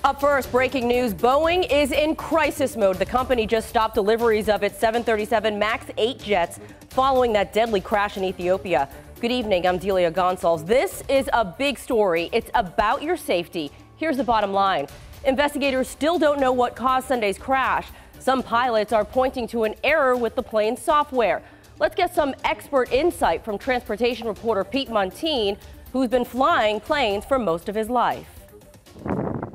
Up first, breaking news. Boeing is in crisis mode. The company just stopped deliveries of its 737 MAX 8 jets following that deadly crash in Ethiopia. Good evening, I'm Delia Gonsalves. This is a big story. It's about your safety. Here's the bottom line. Investigators still don't know what caused Sunday's crash. Some pilots are pointing to an error with the plane's software. Let's get some expert insight from transportation reporter Pete Montine, who's been flying planes for most of his life.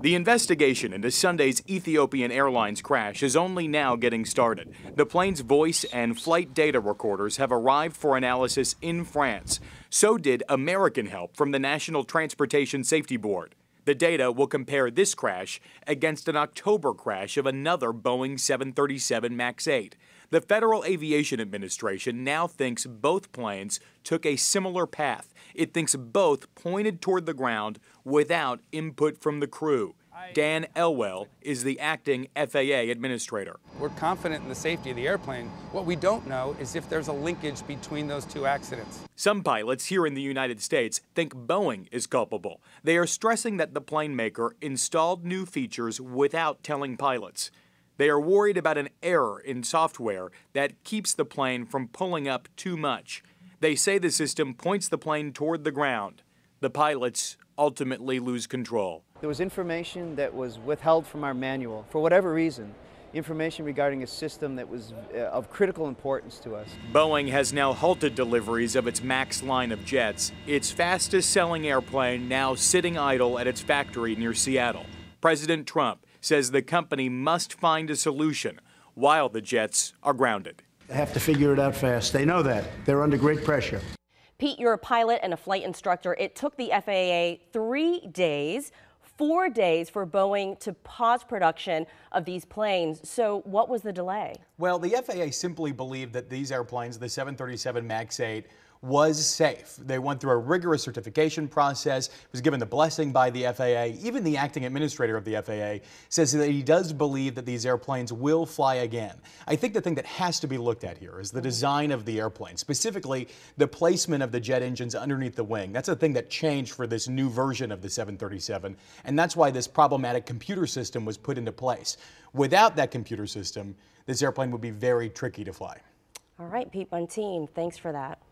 The investigation into Sunday's Ethiopian Airlines crash is only now getting started. The plane's voice and flight data recorders have arrived for analysis in France. So did American help from the National Transportation Safety Board. The data will compare this crash against an October crash of another Boeing 737 MAX 8. The Federal Aviation Administration now thinks both planes took a similar path. It thinks both pointed toward the ground without input from the crew. Dan Elwell is the acting FAA administrator. We're confident in the safety of the airplane. What we don't know is if there's a linkage between those two accidents. Some pilots here in the United States think Boeing is culpable. They are stressing that the plane maker installed new features without telling pilots. They are worried about an error in software that keeps the plane from pulling up too much. They say the system points the plane toward the ground. The pilots ultimately lose control. There was information that was withheld from our manual, for whatever reason, information regarding a system that was of critical importance to us. Boeing has now halted deliveries of its MAX line of jets, its fastest-selling airplane now sitting idle at its factory near Seattle. President Trump says the company must find a solution while the jets are grounded. They have to figure it out fast. They know that. They're under great pressure. Pete, you're a pilot and a flight instructor. It took the FAA 3 days, 4 days for Boeing to pause production of these planes. So what was the delay? Well, the FAA simply believed that these airplanes, the 737 MAX 8, was safe. They went through a rigorous certification process, was given the blessing by the FAA. Even the acting administrator of the FAA says that he does believe that these airplanes will fly again. I think the thing that has to be looked at here is the design of the airplane, specifically the placement of the jet engines underneath the wing. That's a thing that changed for this new version of the 737, and that's why this problematic computer system was put into place. Without that computer system, this airplane would be very tricky to fly. All right, Pete Montine, thanks for that.